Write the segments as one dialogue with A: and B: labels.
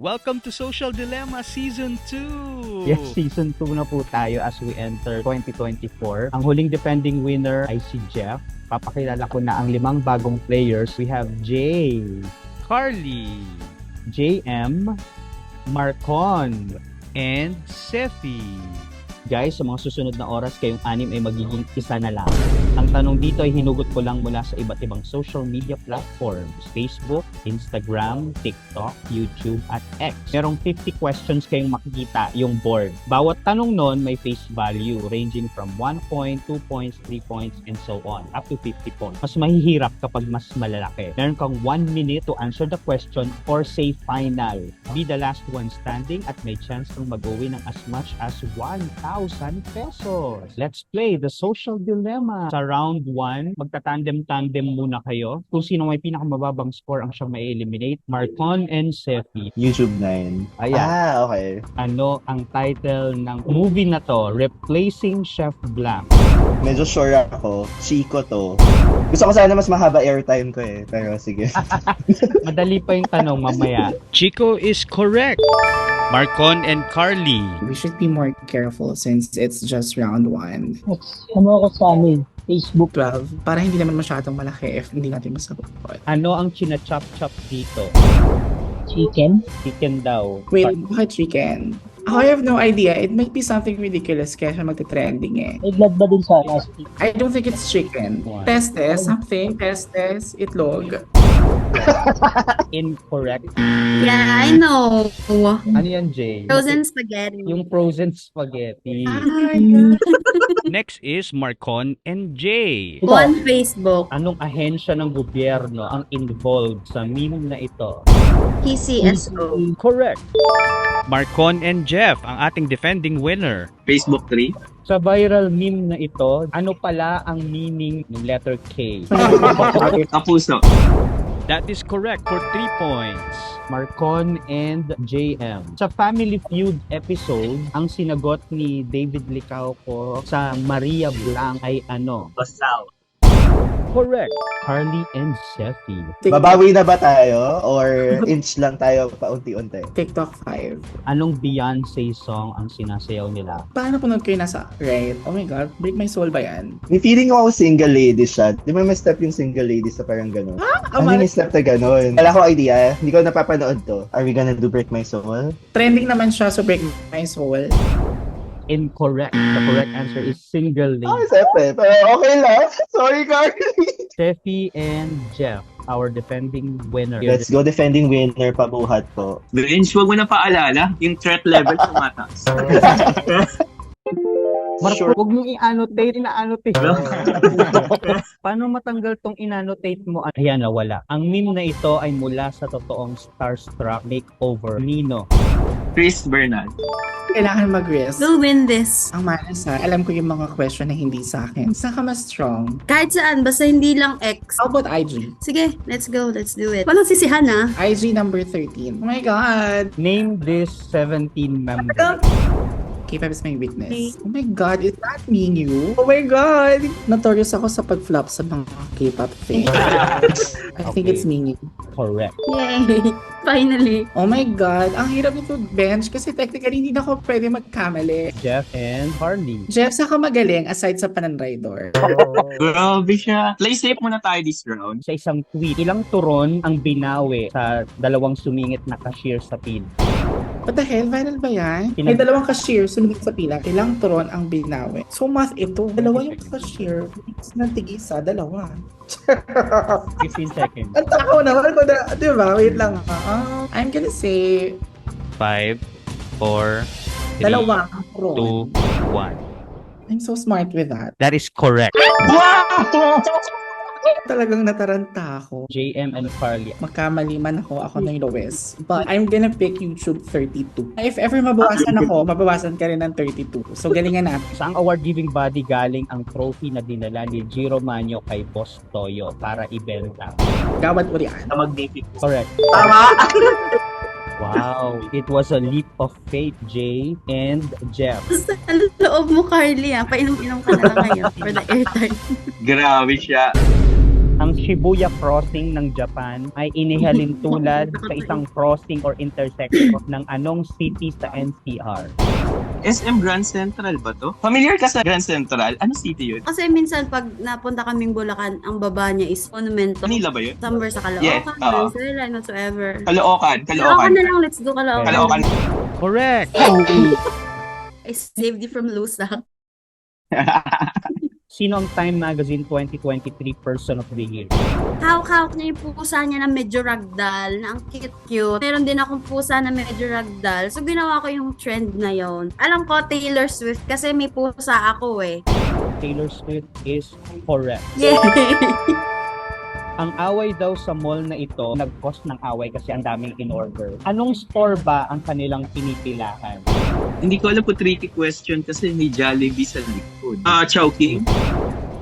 A: Welcome to Social Dilemma Season 2!
B: Yes, Season 2 na po tayo as we enter 2024. Ang huling defending winner ay si Jeff. Papakilala ko na ang 5 bagong players. We have Jay,
A: Carly,
B: JM, Marcon.
A: and Sefi.
B: Guys, sa mga susunod na oras, kayong 6 ay magiging isa na lang. Ang tanong dito ay hinugot ko lang mula sa iba't ibang social media platforms. Facebook, Instagram, TikTok, YouTube, at X. Merong 50 questions kayong makikita yung board. Bawat tanong nun may face value ranging from 1 point, 2 points, 3 points, and so on. Up to 50 points. Mas mahihirap kapag mas malalaki. Meron kang 1 minute to answer the question or say final. Be the last one standing at may chance kang mag-uwi ng as much as 1,000 pesos. Let's play the social dilemma. Sa round 1, magtatandem-tandem muna kayo. Kung sino may pinakamababang score ang siyang may eliminate. Marcon and Sefi.
C: YouTube 9.
B: Ayan.
C: Okay.
B: Ano ang title ng movie na to? Replacing Chef Blanc.
C: Medyo sure ako. Chico to. Gusto ko sana mas mahaba airtime ko eh. Pero sige.
B: Madali pa yung tanong mamaya.
A: Chico is correct. Marcon and Carly.
D: We should be more careful since it's just round 1.
E: Ano ako sa amin? Facebook.
D: 12, para hindi naman masyadong malaki if hindi natin masagot.
B: Ano ang china-chop-chop dito?
E: Chicken.
B: Chicken daw.
D: Wait, bakit chicken? I have no idea. It might be something ridiculous kaya siya magte-trending eh.
E: May blood ba dun sa last week?
D: I don't think it's chicken.
B: Why?
D: Testes, something. Testes, itlog.
B: Incorrect.
F: Yeah, I know.
B: Ano yan, Jay?
F: Frozen spaghetti.
B: Yung frozen spaghetti.
A: Next is Marcon and Jay.
F: On Facebook.
B: Anong ahensya ng gobyerno ang involved sa meme na ito?
F: PCSO.
A: Correct. Marcon and Jeff, ang ating defending winner.
G: Facebook 3.
B: Sa viral meme na ito, ano pala ang meaning ng letter K?
G: Kapuso.
A: That is correct for 3 points.
B: Marcon and JM. Sa Family Feud episode, ang sinagot ni David Licauco sa Maria Blanc ay ano?
G: Basaw.
B: Correct. Carly and Sefi.
C: Babawi na ba tayo? Or inch lang tayo paunti-unti?
D: TikTok 5.
B: Anong Beyonce song ang sinasayaw nila?
D: Paano punod kayo nasa right? Oh my God, Break My Soul ba yan?
C: May feeling ko ako single lady siya. Di ba may step yung single lady sa parang gano'n? Ano yung step na gano'n? Wala ko idea. Hindi ko napapanood to. Are we gonna do Break My Soul?
D: Trending naman siya, so Break My Soul.
B: Incorrect. The correct answer is single
C: Oh,
B: lady.
C: sepe. Pero okay lang. Sorry, Carly.
B: Sefi and Jeff, our defending winner.
C: Let's go defending winner pabuhat po.
G: Vince, huwag mo na paalala. Yung threat level tumataas.
B: Marco, huwag mong i-annotate, ina-annotate. Paano matanggal tong in-annotate mo? Ayan, nawala. Ang meme na ito ay mula sa totoong Starstruck Makeover Nino.
G: Chris Bernal.
D: Kailangan mag-risk.
F: We'll win this.
D: Ang malas alam ko yung mga question na hindi sa akin. Saan ka mas strong?
F: Kahit saan, basta hindi lang X.
D: How about IG?
F: Sige, let's go. Let's do it. Walang sisihan ha.
D: IG number 13. Oh my God!
B: Name this 17 members.
D: K-pop is my weakness. Oh my God, is that me you? Oh my God! Notorious ako sa pag-flop sa mga K-pop thing. I think it's me you.
B: Correct.
F: Yay! Finally.
D: Oh my God, ang hirap nito bench kasi technically hindi na ako pwede magkamali.
B: Jeff and Harley.
D: Jeff, saan ka magaling aside sa pananraidor?
G: Grabe siya. Play safe muna tayo this round.
B: Sa isang tweet, ilang turon ang binawi sa dalawang sumingit na cashier sa pin?
D: What the hell? Viral ba yan? May dalawang cashier, sunod sa pila. Ilang turon ang binawi. So math ito. Dalawa yung cashier. Tigisa, dalawa.
B: 15 seconds.
D: Ang takaw naman ko na, di ba? Wait lang. I'm gonna say
A: 5, 4, 3,
D: dalawang turon.
A: 2, 1.
D: I'm so smart with that.
A: That is correct.
D: Talagang nataranta ako.
B: JM and Carly.
D: Magkamali man ako na yung lowest. But I'm gonna pick YouTube 32. If ever mabawasan ako, mabawasan ka rin ng 32. So galingan natin.
B: Sa award-giving body galing ang trophy na dinala ni Jiro Manyo kay Boss Toyo para ibenta.
D: Gawad urian.
G: Magnific.
B: Correct.
D: Tama!
B: Wow, it was a leap of faith, Jay and Jeff.
F: Basta ang loob mo, Carly ha. Painom-inom ka na lang ngayon for the airtime.
G: Grabe siya.
B: Ang Shibuya Crossing ng Japan ay inihalin tulad sa isang crossing or intersection ng anong city sa NCR?
G: SM Grand Central ba to? Familiar ka sa Grand Central? Ano city yun?
F: Kasi minsan pag napunta kaming Bulacan, ang baba niya is Monumento.
G: Manila ba yun?
F: Somewhere sa Caloocan,
G: Yes, oo.
F: Valenzuela, whatsoever.
G: Caloocan.
F: Caloocan na lang, let's do Caloocan.
G: Caloocan.
A: Correct!
F: I saved you from Lusak.
B: Sino ang Time Magazine 2023 Person of the Year?
F: Hawak-hawak niya yung pusa niya na medyo ragdoll, na ang cute-cute. Meron din akong pusa na medyo ragdoll. So, ginawa ko yung trend na yon. Alam ko, Taylor Swift, kasi may pusa ako eh.
B: Taylor Swift is correct.
F: Yay!
B: Ang away daw sa mall na ito, nag-cause ng away kasi ang daming in-order. Anong store ba ang kanilang pinipilahan?
G: Hindi ko alam po tricky question kasi may Jollibee sa likod. Chowking.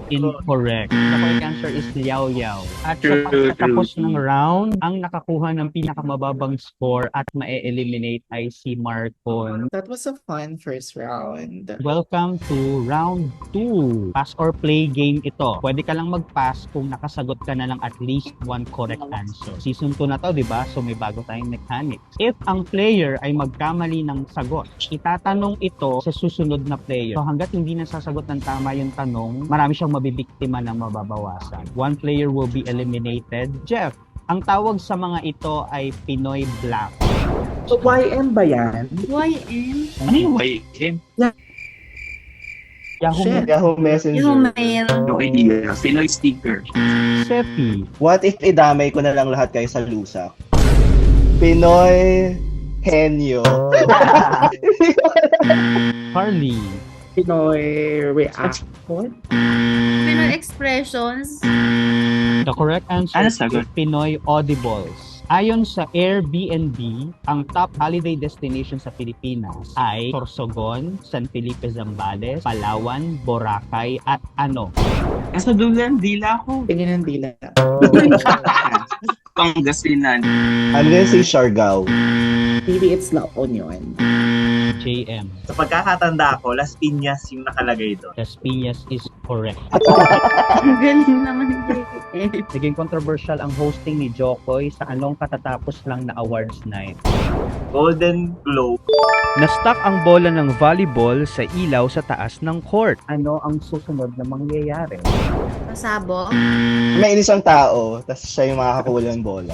B: Incorrect. The correct answer is Liao Yao. At sa
G: True,
B: pagkatapos
G: true.
B: ng round, ang nakakuha ng pinakamababang score at ma-eliminate ay si Marcon.
D: That was a fun first round.
B: Welcome to round 2. Pass or play game ito. Pwede ka lang mag-pass kung nakasagot ka na ng at least one correct answer. Season 2 na to, di ba? So may bago tayong mechanics. If ang player ay magkamali ng sagot, itatanong ito sa susunod na player. So hanggat hindi nasasagot ng tama yung tanong, marami siyang mabibiktima ng mababawasan. One player will be eliminated. Jeff, ang tawag sa mga ito ay Pinoy Black.
D: So, YM ba yan?
F: YM?
G: Ano yung YM?
B: Yahoo
D: Shit.
C: Yahoo Messenger.
F: Yung mail.
G: No idea. Pinoy sticker.
B: Sepi.
C: What if idamay ko na lang lahat kayo sa lusak? Pinoy Henyo.
B: Carly.
D: Pinoy Reaction?
F: Pinoy Expressions.
B: The correct answer
G: Ano
B: is
G: sagot?
B: Pinoy Audibles. Ayon sa Airbnb, ang top holiday destination sa Pilipinas ay Sorsogon, San Felipe Zambales, Palawan, Boracay, at ano?
G: Nasa dulan, dila ko.
D: Tingin ng dila.
G: Pangasinan.
C: I'm gonna say Siargao.
D: Maybe it's La Union.
B: JM.
H: Sa pagkakatanda ko, Las Piñas yung nakalagay doon.
B: Las Piñas is correct.
F: Galing naman yung JM.
B: Naging controversial ang hosting ni Jokoy sa anong katatapos lang na awards night.
H: Golden Globe.
A: Na-stuck ang bola ng volleyball sa ilaw sa taas ng court.
B: Ano ang susunod na mangyayari?
F: Pasabog.
C: May isang tao, tapos siya yung makakakuha ng bola.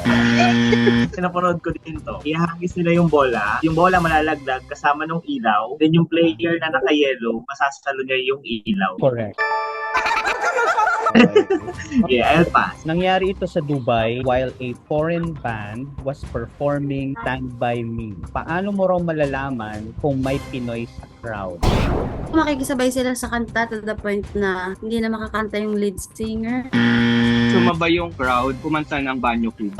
H: Sinapanood ko din to. Ihagis nila yung bola malalaglag kasama ng ilaw, then yung player na naka-yellow, masasalo niya yung ilaw.
B: Correct.
H: Yeah, I'll pass.
B: Nangyari ito sa Dubai while a foreign band was performing Stand By Me. Paano mo raw malalaman kung may Pinoy sa crowd?
F: Makikisabay sila sa kanta to the point na hindi na makakanta yung lead singer.
G: Sumabay yung crowd, kumanta ng Banyo Club.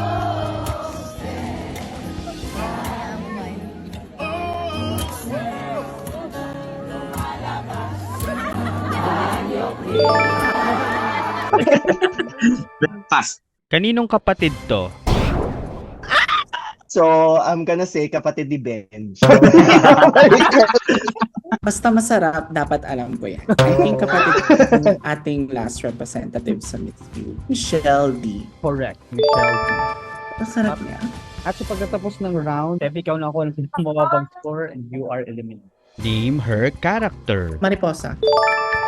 G: Pass.
A: Kaninong kapatid to?
C: So, I'm gonna say kapatid ni Benj.
D: Basta masarap, dapat alam ko yan. I think kapatid ng ating last representative sa Miss U, Michelle D.
B: Correct. Michelle D.
D: Masarap niya.
B: At sa pagkatapos ng round, Steph, ikaw na ako ng mababang score and you are eliminated.
A: Name her character.
D: Mariposa.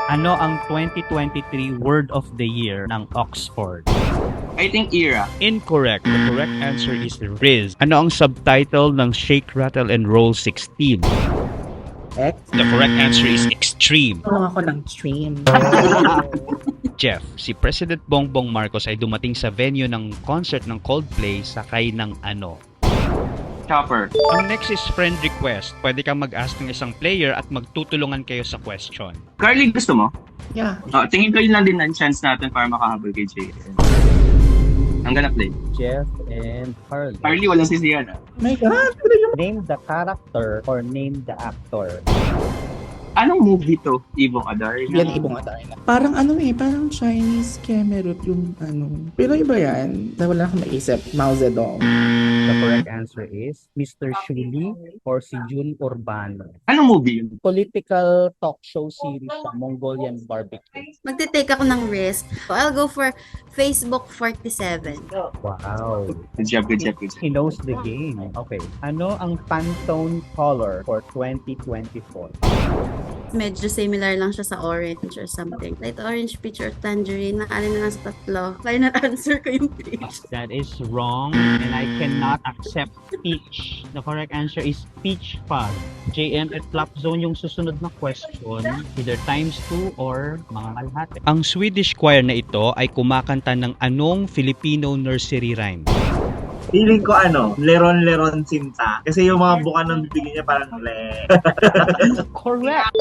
A: Ano ang 2023 Word of the Year ng Oxford?
G: I think era.
A: Incorrect. The correct answer is Riz. Ano ang subtitle ng Shake, Rattle, and Roll 16?
D: X.
A: The correct answer is Extreme.
D: Tulong ako ng stream.
A: Jeff, si President Bongbong Marcos ay dumating sa venue ng concert ng Coldplay sakay ng ano?
G: Chopper.
A: Ang next is friend request. Pwede kang mag-ask ng isang player at magtutulungan kayo sa question.
G: Carly, gusto mo?
D: Yeah.
G: Tingin ko yun lang din ang chance natin para makahabol kay JN. I'm gonna play.
B: Jeff and Carly.
G: Carly, walang sisiyan ah.
D: My God.
B: Name the character or name the actor.
G: Anong movie to? Ibong Adar?
D: Yan ibong Adarna. Parang parang Chinese Camerot yung ano. Pero iba yan. Na wala akong maisip. Mao Zedong.
B: The correct answer is Mr. Shuli or si Jun Urbano.
G: Anong movie yun?
B: Political talk show series sa Mongolian Barbecue.
F: Magte-take ako ng risk. So, I'll go for Facebook 47.
B: Wow.
G: Good job, good job, good job.
B: He knows the game. Okay. Ano ang Pantone color for 2024?
F: Medyo similar lang siya sa orange or something. Light orange, peach, or tangerine. Naalin na lang sa tatlo. Final answer ko yung peach.
B: That is wrong and I cannot accept peach. The correct answer is peach fuzz. JM at Flop Zone yung susunod na question. Either times 2 or mga kalahati.
A: Ang Swedish choir na ito ay kumakanta ng anong Filipino nursery rhyme?
H: Feeling ko leron-leron sinta. Kasi yung mga buka ng bibigyan niya parang
B: Correct!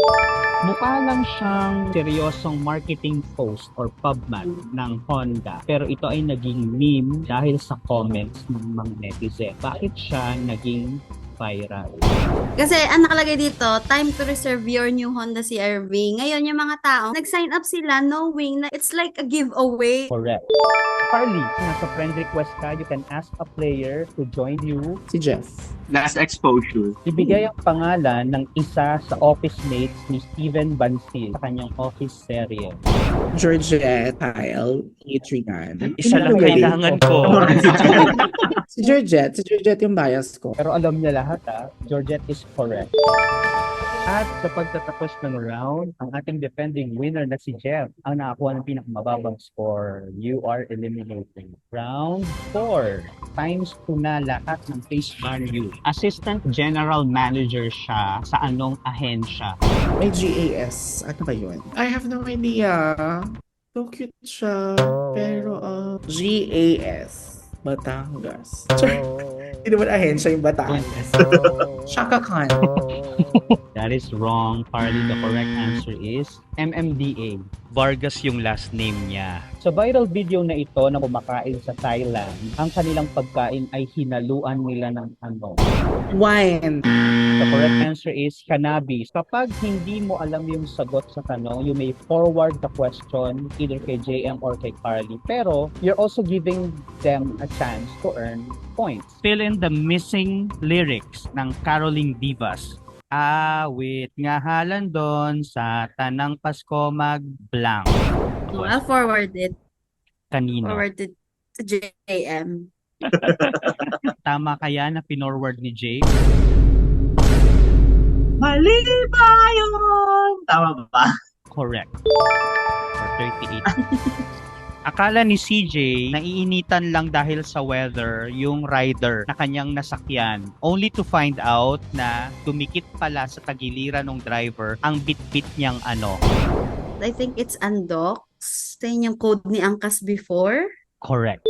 B: Mukha lang siyang seryosong marketing post or pubman ng Honda. Pero ito ay naging meme dahil sa comments ng mga netizen. Bakit siya naging viral?
F: Kasi ang nakalagay dito, time to reserve your new Honda CR-V. Ngayon, yung mga tao, nag-sign up sila knowing na it's like a giveaway.
B: Correct. Carly, nasa friend request ka, you can ask a player to join you.
D: Si Jeff.
G: Last exposure.
B: Ibigay ang pangalan ng isa sa office mates ni Steven Bansil sa kanyang office serye.
D: Georgette, Kyle, Adrian.
A: Isa lang kailangan ko.
D: Si Georgette yung bias ko.
B: Pero alam niya lahat Georgette is correct. At sa pagtatapos ng round, ang ating defending winner na si Jeff ang nakakuha ng pinakamababang score. You are eliminated. Round 4. Times 2 na lahat ng face value. Assistant General Manager siya sa anong ahensya?
D: May GAS. Ano ba yun? I have no idea. So cute siya. Pero, GAS. Batangas. Hindi naman ahensya yung Batangas. Shaka Khan.
B: That is wrong, Carly. The correct answer is MMDA.
A: Vargas yung last name niya.
B: Sa viral video na ito na kumakain sa Thailand, ang kanilang pagkain ay hinaluan nila ng ano?
D: Wine.
B: The correct answer is cannabis. Kapag hindi mo alam yung sagot sa tanong, you may forward the question either kay JM or kay Carly. Pero you're also giving them a chance to earn points. Fill in the missing lyrics ng Caroling Divas. Awit nga halan doon sa tanang Pasko mag-blank.
F: So, I'll forward it.
B: Kanino?
F: Forward it to JM.
B: Tama kaya na pinorward ni Jay?
H: mali ba yun? Tama ba?
B: Correct. Or 38. Akala ni CJ, naiinitan lang dahil sa weather yung rider na kanyang nasakyan. Only to find out na tumikit pala sa tagiliran ng driver ang bit-bit niyang ano.
F: I think it's Undocs. Ito yung code ni Angkas before.
B: Correct.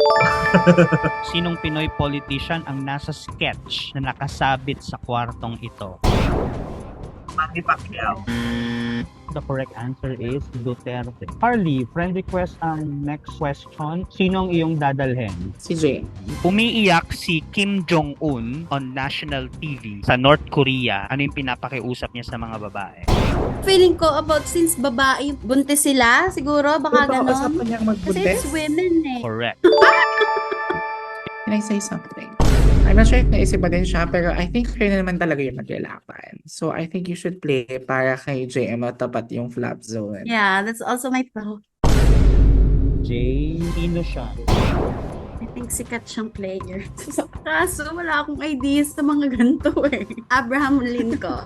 B: Sinong Pinoy politician ang nasa sketch na nakasabit sa kwartong ito?
H: Manny Pacquiao.
B: The correct answer is Duterte. Harley, friend request ang next question. Sinong iyong dadalhin?
D: Si Jay.
A: Umiiyak si Kim Jong-un on national TV sa North Korea. Ano yung pinapakiusap niya sa mga babae?
F: Feeling ko about since babae, buntis sila, siguro, baka ganon.
D: Usapan niyang
F: Kasi
D: magbuntes.
F: it's women eh.
B: Correct.
D: Can I say something? I'm not sure if naisip ba din siya, pero I think kayo na naman talaga yung maglalaban. So I think you should play para kay JM tapat yung flop zone.
F: Yeah, that's also my thought.
B: Jay, sino siya?
F: I think sikat siyang player. Kaso wala akong ideas sa mga ganito eh. Abraham Lincoln.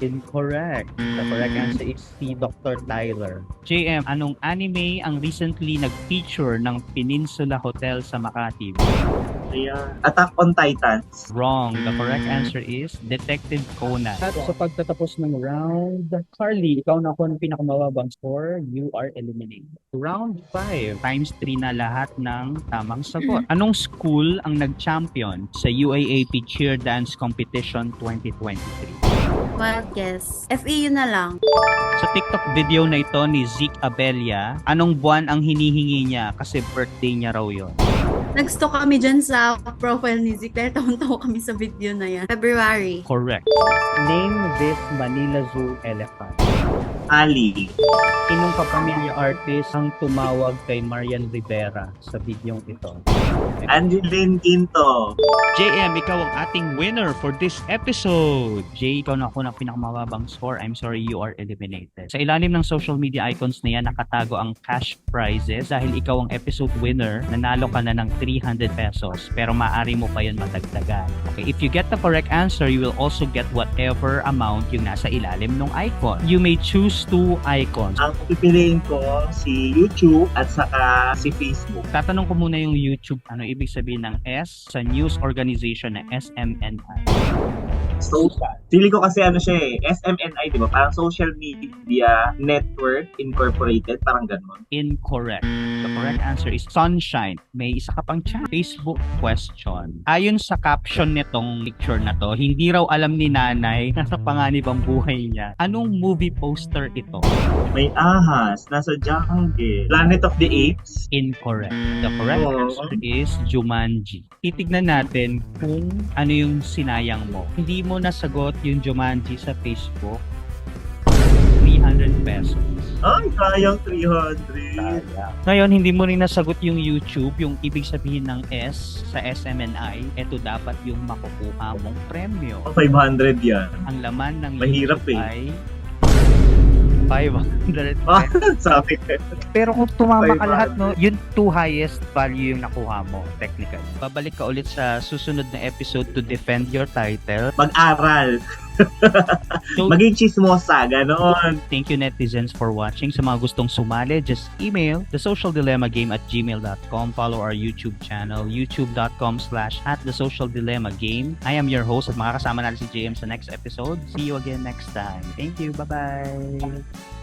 B: Incorrect. The correct answer is si Dr. Tyler. JM, anong anime ang recently nag-feature ng Peninsula Hotel sa Makati?
H: Ayan. Attack on Titans.
B: Wrong. The correct answer is Detective Conan. At sa pagtatapos ng round, Carly, ikaw na ako ng pinakamababang score. You are eliminated. Round 5. Times 3 na lahat ng tamang sagot. Anong school ang nag-champion sa UAAP Cheer Dance Competition 2023?
F: Wild guess. FEU na lang.
B: Sa TikTok video na ito ni Zeke Abella, anong buwan ang hinihingi niya kasi birthday niya raw yun?
F: Nag-stalk kami dyan sa profile ni Zeke dahil taon-taon kami sa video na yan. February.
B: Correct. Name this Manila Zoo elephant.
H: Ali.
B: Sinong kapamilya artist ang tumawag kay Marian Rivera sa videong ito?
H: Angeline Quinto.
A: JM, ikaw ang ating winner for this episode. Jay, ikaw na ako ng pinakamababang score. I'm sorry, you are eliminated. Sa ilalim ng social media icons na yan, nakatago ang cash prizes. Dahil ikaw ang episode winner, nanalo ka na ng 300 pesos. Pero maaari mo pa yun matagdagan. Okay, if you get the correct answer, you will also get whatever amount yung nasa ilalim ng icon. You may choose 2 icons.
H: Ang pipiliin ko si YouTube at saka si Facebook.
A: Tatanong ko muna yung YouTube. Ano ibig sabihin ng S sa news organization na SMNI?
H: Social. Pili ko kasi ano siya SMNI, di ba? Parang Social Media Network Incorporated, parang gano'n.
A: Incorrect. The correct answer is Sunshine. May isa ka pang chat. Facebook question. Ayon sa caption nitong picture na to, hindi raw alam ni nanay nasa panganib ang buhay niya. Anong movie poster ito?
H: May ahas, nasa jungle. Planet of the Apes.
A: Incorrect. The correct answer is Jumanji. Titignan natin kung ano yung sinayang mo. Hindi mo nasagot yung Jumanji sa Facebook. 300 pesos.
H: Ay, sayang 300.
A: Ngayon, hindi mo rin nasagot yung YouTube, yung ibig sabihin ng S sa SMNI. Ito dapat yung makukuha mong premyo.
H: 500 yan.
A: Ang laman ng
H: Mahirap
A: YouTube ay 500
H: Ah,
A: pesos.
H: sabi ko.
A: Pero kung tumama ka
H: 500.
A: lahat, no, yung 2 highest value yung nakuha mo, technically. Babalik ka ulit sa susunod na episode to defend your title.
H: Mag-aral.
A: So,
H: Maging chismosa, gano'n.
A: thank you netizens for watching. Sa mga gustong sumali, just email thesocialdilemma@gmail.com. Follow our YouTube channel, youtube.com/@thesocialdilemma-game. I am your host at makakasama natin si JM sa next episode. See you again next time. Thank you. Bye-bye.